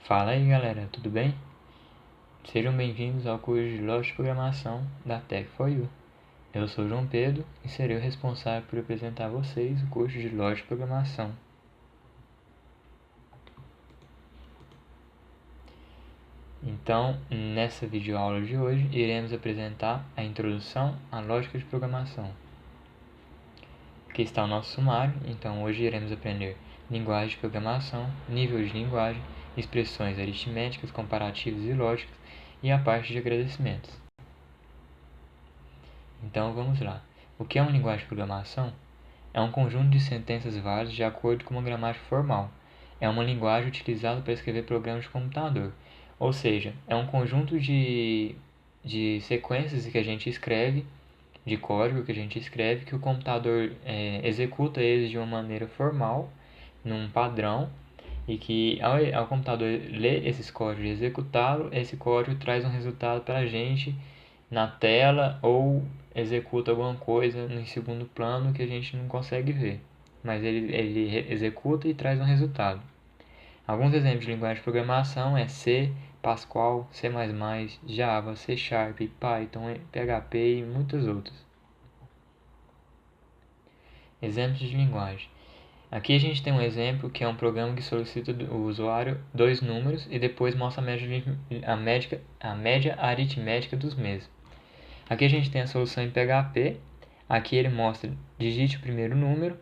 Fala aí galera, tudo bem? Sejam bem-vindos ao curso de Lógica de Programação da Tech4U. Eu sou João Pedro e serei o responsável por apresentar a vocês o curso de Lógica de Programação. Então, nessa videoaula de hoje, iremos apresentar a introdução à lógica de programação. Aqui está o nosso sumário, então hoje iremos aprender linguagem de programação, nível de linguagem, expressões aritméticas, comparativas e lógicas e a parte de agradecimentos. Então vamos lá. O que é uma linguagem de programação? É um conjunto de sentenças válidas de acordo com uma gramática formal. É uma linguagem utilizada para escrever programas de computador. Ou seja, é um conjunto de sequências que a gente escreve, de código que a gente escreve, que o computador executa eles de uma maneira formal, num padrão, e que ao computador ler esses códigos e executá-lo, esse código traz um resultado para a gente na tela ou executa alguma coisa em segundo plano que a gente não consegue ver, mas ele executa e traz um resultado. Alguns exemplos de linguagem de programação é C, Pascal, C++, Java, C Sharp, Python, PHP e muitos outros. Exemplos de linguagem. Aqui a gente tem um exemplo que é um programa que solicita do usuário dois números e depois mostra a média aritmética dos mesmos. Aqui a gente tem a solução em PHP. Aqui ele mostra, digite o primeiro número,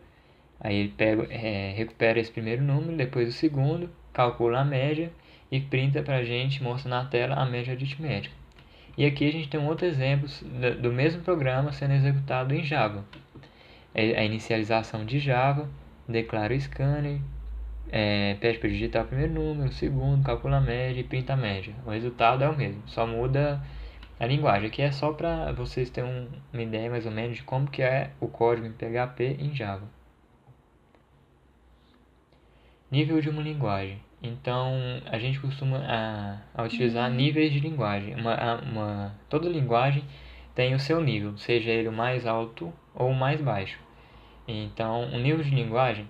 aí ele recupera esse primeiro número, depois o segundo, calcula a média e printa para a gente, mostra na tela a média aritmética. E aqui a gente tem um outro exemplo do mesmo programa sendo executado em Java. A inicialização de Java, declara o scanner, pede para digitar o primeiro número, o segundo, calcula a média e printa a média. O resultado é o mesmo, só muda a linguagem. Aqui é só para vocês terem uma ideia mais ou menos de como que é o código em PHP em Java. Nível de uma linguagem. Então, a gente costuma utilizar níveis de linguagem. Toda linguagem tem o seu nível, seja ele o mais alto ou o mais baixo. Então, o nível de linguagem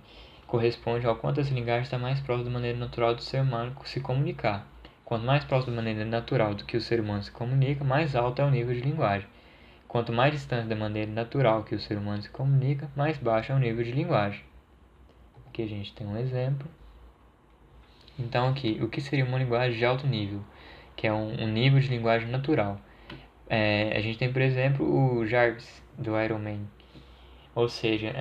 corresponde ao quanto essa linguagem está mais próxima da maneira natural do ser humano se comunicar. Quanto mais próximo da maneira natural do que o ser humano se comunica, mais alto é o nível de linguagem. Quanto mais distante da maneira natural que o ser humano se comunica, mais baixo é o nível de linguagem. Aqui a gente tem um exemplo. Então aqui, o que seria uma linguagem de alto nível? Que é um nível de linguagem natural. A gente tem, por exemplo, o Jarvis, do Iron Man. Ou seja,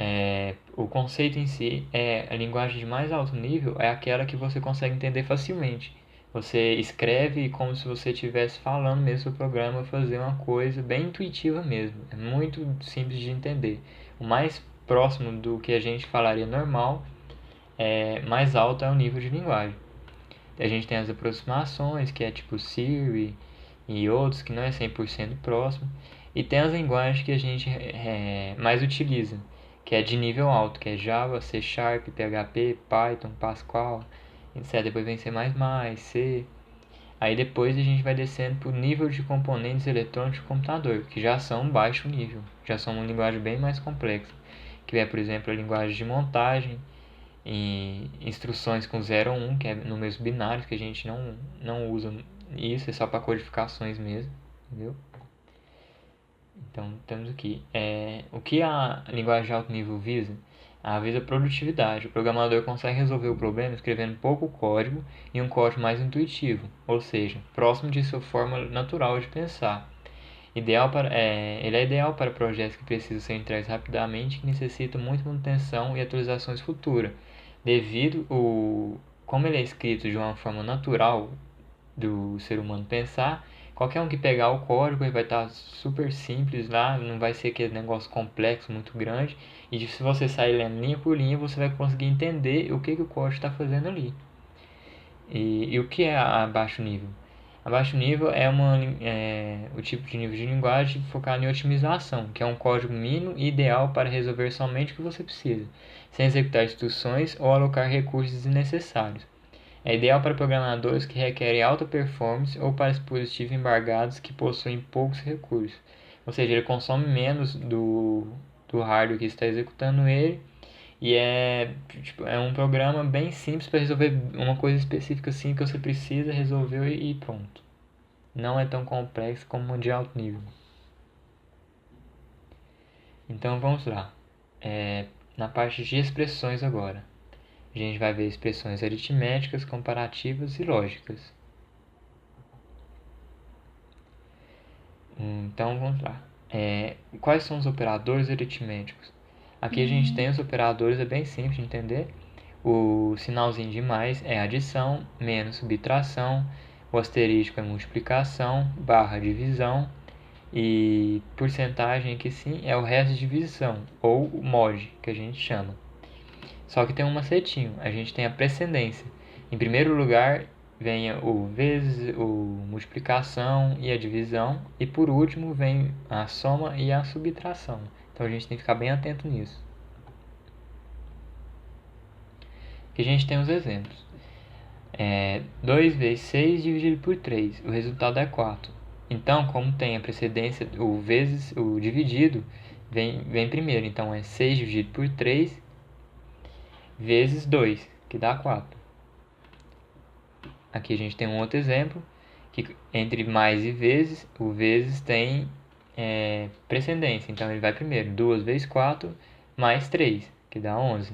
o conceito em si é a linguagem de mais alto nível é aquela que você consegue entender facilmente. Você escreve como se você estivesse falando mesmo o programa, fazer uma coisa bem intuitiva mesmo. É muito simples de entender. O mais próximo do que a gente falaria normal, mais alto é o nível de linguagem. A gente tem as aproximações, que é tipo Siri e outros, que não é 100% próximo. E tem as linguagens que a gente mais utiliza, que é de nível alto, que é Java, C Sharp, PHP, Python, Pascal, etc. Depois vem C++, C. Aí depois a gente vai descendo para o nível de componentes eletrônicos do computador, que já são baixo nível, já são uma linguagem bem mais complexa, que é, por exemplo, a linguagem de montagem, e instruções com 0 ou 1, que é números binários, que a gente não usa isso, é só para codificações mesmo, entendeu? Então, temos aqui, o que a linguagem de alto nível visa? Visa produtividade. O programador consegue resolver o problema escrevendo pouco código e um código mais intuitivo, ou seja, próximo de sua forma natural de pensar. Ele é ideal para projetos que precisam ser entregues rapidamente e que necessitam muita manutenção e atualizações futuras, devido como ele é escrito de uma forma natural do ser humano pensar. Qualquer um que pegar o código ele vai estar super simples lá, não vai ser aquele negócio complexo, muito grande, e se você sair lendo linha por linha, você vai conseguir entender o que o código está fazendo ali. E o que é a baixo nível? A baixo nível é o tipo de nível de linguagem focado em otimização, que é um código mínimo e ideal para resolver somente o que você precisa, sem executar instruções ou alocar recursos desnecessários. É ideal para programadores que requerem alta performance ou para dispositivos embargados que possuem poucos recursos. Ou seja, ele consome menos do hardware que está executando ele E é um programa bem simples para resolver uma coisa específica assim que você precisa resolver e pronto. Não é tão complexo como uma de alto nível. Então vamos lá. Na parte de expressões agora. A gente vai ver expressões aritméticas, comparativas e lógicas. Então vamos lá. Quais são os operadores aritméticos? Aqui a gente tem os operadores, é bem simples de entender. O sinalzinho de mais é adição, menos subtração, o asterisco é multiplicação, barra divisão e porcentagem aqui sim é o resto de divisão, ou o mod, que a gente chama. Só que tem um macetinho, a gente tem a precedência. Em primeiro lugar vem o vezes, o multiplicação e a divisão, e por último vem a soma e a subtração. Então a gente tem que ficar bem atento nisso. Aqui a gente tem os exemplos. 2 vezes 6 dividido por 3, o resultado é 4. Então, como tem a precedência, o dividido vem primeiro. Então é 6 dividido por 3 vezes 2, que dá 4. Aqui a gente tem um outro exemplo, que entre mais e vezes, o vezes tem precedência. Então ele vai primeiro, 2 vezes 4 mais 3, que dá 11.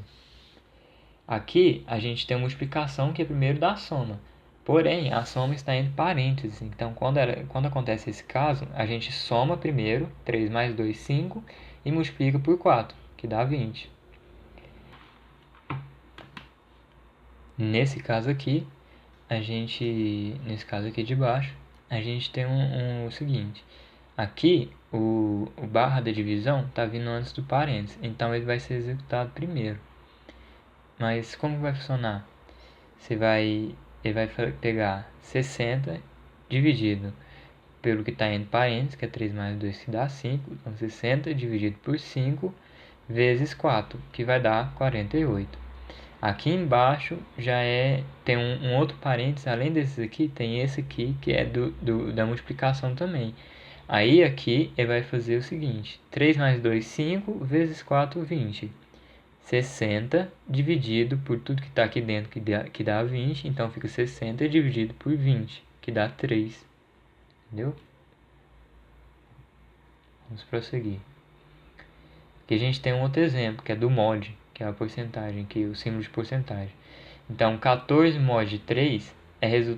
Aqui a gente tem a multiplicação, que é primeiro da soma. Porém, a soma está entre parênteses. Então, quando acontece esse caso, a gente soma primeiro, 3 mais 2, 5, e multiplica por 4, que dá 20. Nesse caso aqui de baixo, a gente tem o seguinte. Aqui, o barra da divisão está vindo antes do parênteses. Então, ele vai ser executado primeiro. Mas como vai funcionar? Ele vai pegar 60 dividido pelo que está entre parênteses, que é 3 mais 2, que dá 5. Então, 60 dividido por 5 vezes 4, que vai dar 48. Aqui embaixo tem um outro parênteses, além desses aqui, tem esse aqui, que é da multiplicação também. Aí aqui ele vai fazer o seguinte, 3 mais 2, 5, vezes 4, 20. 60 dividido por tudo que está aqui dentro, que dá 20. Então, fica 60 dividido por 20, que dá 3. Entendeu? Vamos prosseguir. Aqui a gente tem um outro exemplo, que é do mod, que é a porcentagem, aqui, o símbolo de porcentagem. Então, 14 mod de 3,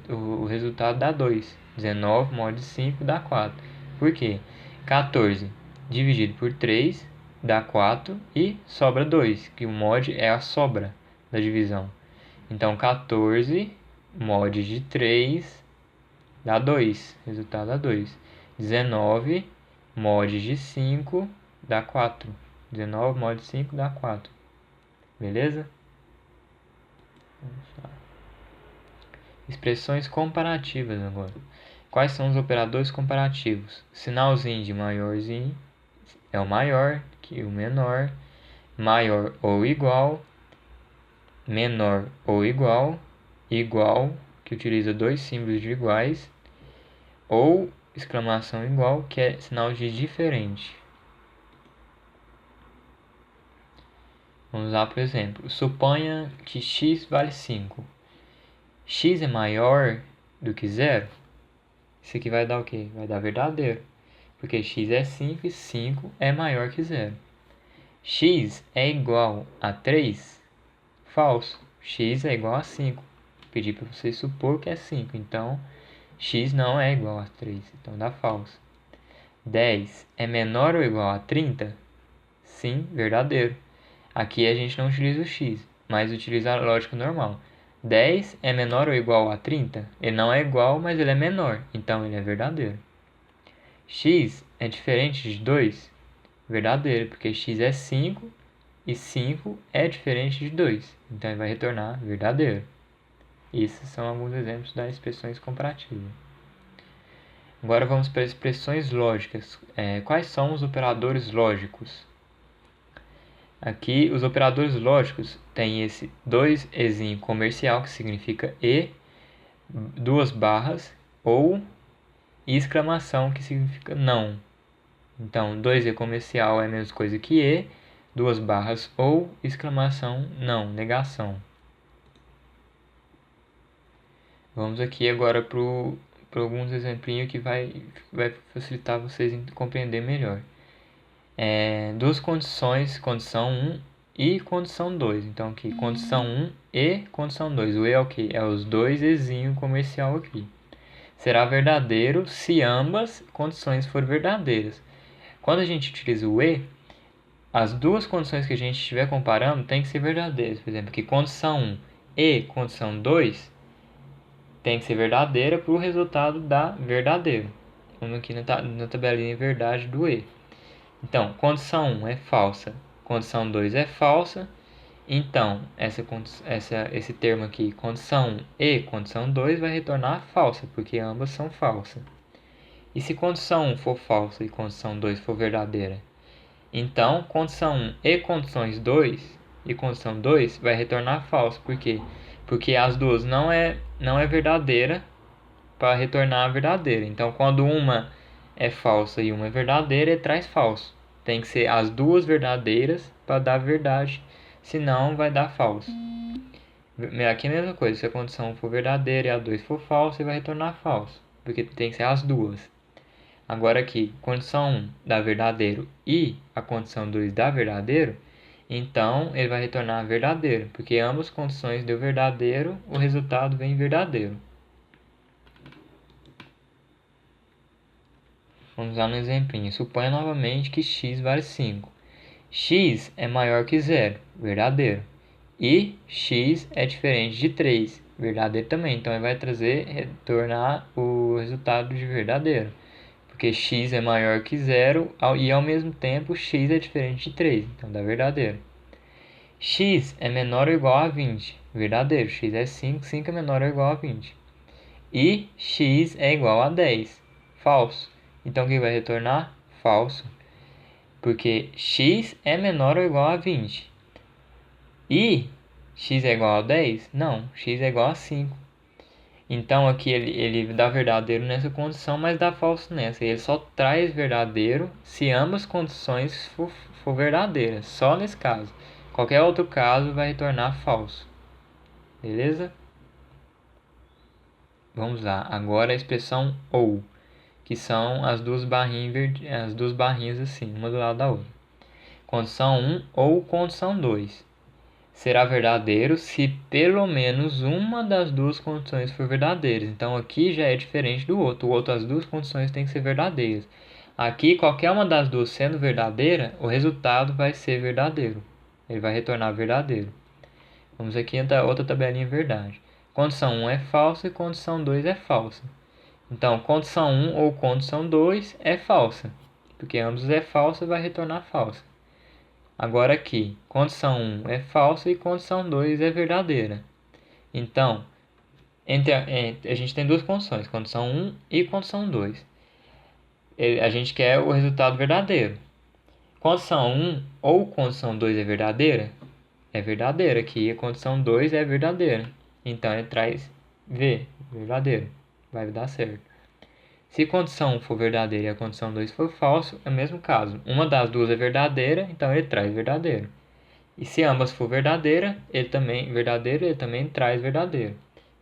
o resultado dá 2. 19 mod de 5 dá 4. Por quê? 14 dividido por 3 dá 4 e sobra 2, que o mod é a sobra da divisão. Então, 14 mod de 3 dá 2, resultado dá 2. 19 mod de 5 dá 4. 19 mod de 5 dá 4. Beleza? Expressões comparativas agora. Quais são os operadores comparativos? Sinalzinho de maiorzinho é o maior que o menor, maior ou igual, menor ou igual, igual, que utiliza dois símbolos de iguais, ou exclamação igual, que é sinal de diferente. Vamos lá, por exemplo, suponha que x vale 5. X é maior do que zero? Isso aqui vai dar o quê? Vai dar verdadeiro, porque x é 5 e 5 é maior que zero. X é igual a 3? Falso. X é igual a 5. Pedi para vocês supor que é 5, então x não é igual a 3, então dá falso. 10 é menor ou igual a 30? Sim, verdadeiro. Aqui a gente não utiliza o x, mas utiliza a lógica normal. 10 é menor ou igual a 30? Ele não é igual, mas ele é menor, então ele é verdadeiro. X é diferente de 2? Verdadeiro, porque x é 5 e 5 é diferente de 2, então ele vai retornar verdadeiro. Esses são alguns exemplos das expressões comparativas. Agora vamos para as expressões lógicas. Quais são os operadores lógicos? Aqui, os operadores lógicos têm esse 2ezinho comercial, que significa e, duas barras, ou e exclamação, que significa não. Então, 2e comercial é a mesma coisa que e, duas barras ou exclamação não, negação. Vamos aqui agora para alguns exemplinhos que vai facilitar vocês compreender melhor. Duas condições, condição 1 e condição 2. Então aqui, condição 1 e condição 2. O E é o que? É os dois Ezinho comercial aqui. Será verdadeiro se ambas condições forem verdadeiras. Quando a gente utiliza o E, as duas condições que a gente estiver comparando tem que ser verdadeiras. Por exemplo, que condição 1 e condição 2 tem que ser verdadeira para o resultado dar verdadeiro. Vamos aqui na tabelinha verdade do E. Então, condição 1 é falsa, condição 2 é falsa. Então, esse termo aqui, condição 1 e condição 2, vai retornar falsa, porque ambas são falsas. E se condição 1 for falsa e condição 2 for verdadeira? Então, condição 1 e condições 2 e condição 2 vai retornar falsa. Por quê? Porque as duas não é verdadeira para retornar verdadeira. Então, quando uma é falsa e uma é verdadeira, ele traz falso. Tem que ser as duas verdadeiras para dar verdade, senão vai dar falso. Aqui é a mesma coisa, se a condição for verdadeira e a 2 for falsa, ele vai retornar falso, porque tem que ser as duas. Agora aqui, condição 1 dá verdadeiro e a condição 2 dá verdadeiro, então ele vai retornar verdadeiro, porque ambas as condições deu verdadeiro, o resultado vem verdadeiro. Vamos usar um exemplinho. Suponha novamente que x vale 5. X é maior que 0, verdadeiro. E x é diferente de 3, verdadeiro também. Então ele vai retornar o resultado de verdadeiro. Porque x é maior que 0 e ao mesmo tempo x é diferente de 3, então dá verdadeiro. X é menor ou igual a 20, verdadeiro. X é 5, 5 é menor ou igual a 20. E x é igual a 10, falso. Então o que vai retornar? Falso. Porque x é menor ou igual a 20. E x é igual a 10? Não, x é igual a 5. Então aqui ele dá verdadeiro nessa condição, mas dá falso nessa. Ele só traz verdadeiro se ambas condições for verdadeiras. Só nesse caso. Qualquer outro caso vai retornar falso. Beleza? Vamos lá. Agora a expressão ou, que são as duas barrinhas assim, uma do lado da outra. Condição 1 ou condição 2. Será verdadeiro se pelo menos uma das duas condições for verdadeira. Então aqui já é diferente do outro. O outro, as duas condições têm que ser verdadeiras. Aqui, qualquer uma das duas sendo verdadeira, o resultado vai ser verdadeiro. Ele vai retornar verdadeiro. Vamos aqui a outra tabelinha verdade. Condição 1 é falsa e condição 2 é falsa. Então, condição 1 ou condição 2 é falsa. Porque ambos é falsa, vai retornar falsa. Agora aqui, condição 1 é falsa e condição 2 é verdadeira. Então, a gente tem duas condições, condição 1 e condição 2. A gente quer o resultado verdadeiro. Condição 1 ou condição 2 é verdadeira? É verdadeira, aqui a condição 2 é verdadeira. Então, ele traz V, verdadeiro. Vai dar certo. Se a condição 1 for verdadeira e a condição 2 for falso, é o mesmo caso. Uma das duas é verdadeira, então ele traz verdadeiro. E se ambas for verdadeira, ele também traz verdadeiro.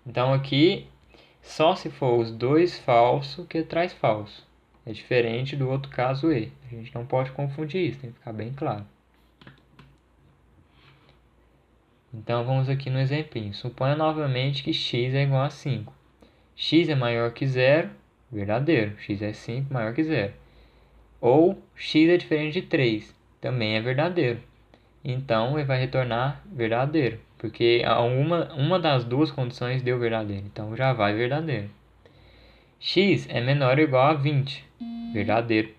Então aqui, só se for os dois falso que traz falso. É diferente do outro caso E. A gente não pode confundir isso, tem que ficar bem claro. Então vamos aqui no exemplinho. Suponha novamente que x é igual a 5. X é maior que 0, verdadeiro. X é 5, maior que 0. Ou x é diferente de 3, também é verdadeiro. Então ele vai retornar verdadeiro, porque uma das duas condições deu verdadeiro, então já vai verdadeiro. X é menor ou igual a 20, verdadeiro.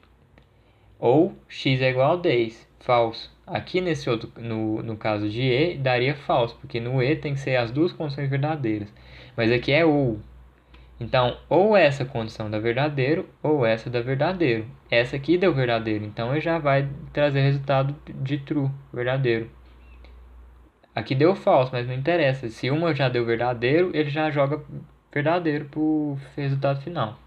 Ou x é igual a 10, falso. Aqui nesse outro, no caso de E, daria falso, porque no E tem que ser as duas condições verdadeiras. Mas aqui é ou. Então, ou essa condição dá verdadeiro, ou essa dá verdadeiro. Essa aqui deu verdadeiro, então ele já vai trazer resultado de true, verdadeiro. Aqui deu falso, mas não interessa. Se uma já deu verdadeiro, ele já joga verdadeiro para o resultado final.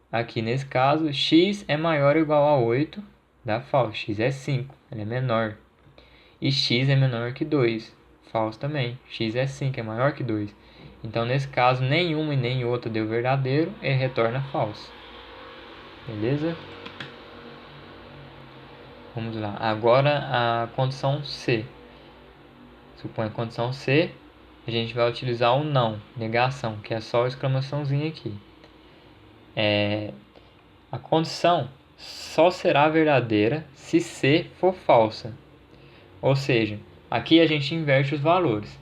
Aqui nesse caso, x é maior ou igual a 8, dá falso. X é 5, ele é menor. E x é menor que 2, falso também. X é 5, é maior que 2. Então, nesse caso, nenhuma e nem outra deu verdadeiro, ele retorna falso. Beleza? Vamos lá. Agora a condição C. Supõe a condição C, a gente vai utilizar o não, negação, que é só a exclamaçãozinha aqui. A condição só será verdadeira se C for falsa. Ou seja, aqui a gente inverte os valores.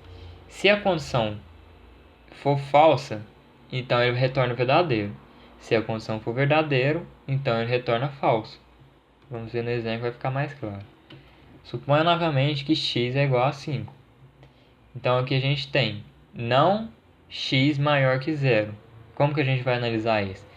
Se a condição for falsa, então ele retorna verdadeiro. Se a condição for verdadeiro, então ele retorna falso. Vamos ver no exemplo, vai ficar mais claro. Suponha novamente que x é igual a 5. Então aqui a gente tem não x maior que zero. Como que a gente vai analisar isso?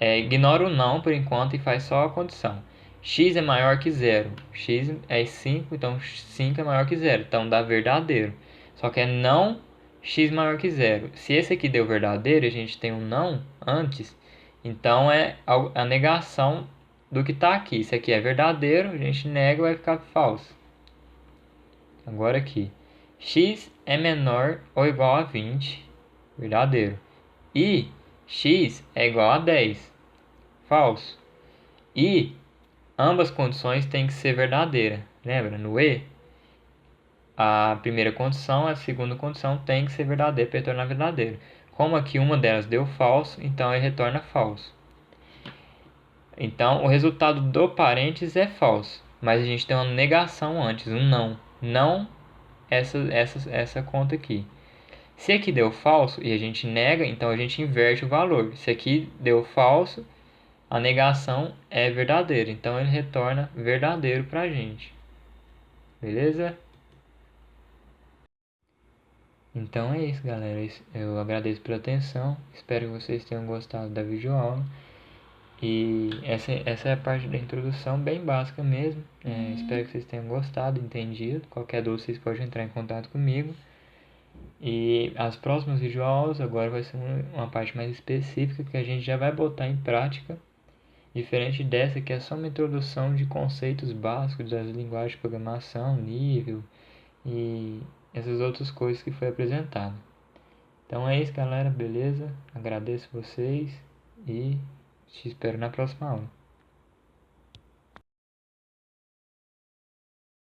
Ignora o não por enquanto e faz só a condição. X é maior que zero. X é 5, então 5 é maior que zero. Então dá verdadeiro. Só que é não x maior que zero. Se esse aqui deu verdadeiro e a gente tem um não antes, então é a negação do que está aqui. Se aqui é verdadeiro, a gente nega e vai ficar falso. Agora aqui. X é menor ou igual a 20, verdadeiro. E x é igual a 10, falso. E ambas condições têm que ser verdadeiras. Lembra? No E, a primeira condição e a segunda condição tem que ser verdadeira para retornar verdadeiro. Como aqui uma delas deu falso, então ele retorna falso. Então, o resultado do parênteses é falso, mas a gente tem uma negação antes, um não. Não essa conta aqui. Se aqui deu falso e a gente nega, então a gente inverte o valor. Se aqui deu falso, a negação é verdadeira. Então ele retorna verdadeiro para a gente. Beleza? Então é isso, galera. Eu agradeço pela atenção. Espero que vocês tenham gostado da videoaula. E essa é a parte da introdução bem básica mesmo. Espero que vocês tenham gostado, entendido. Qualquer dúvida vocês podem entrar em contato comigo. E as próximas videoaulas agora vai ser uma parte mais específica que a gente já vai botar em prática. Diferente dessa que é só uma introdução de conceitos básicos das linguagens de programação, nível e essas outras coisas que foi apresentado. Então é isso, galera, beleza? Agradeço vocês e te espero na próxima aula.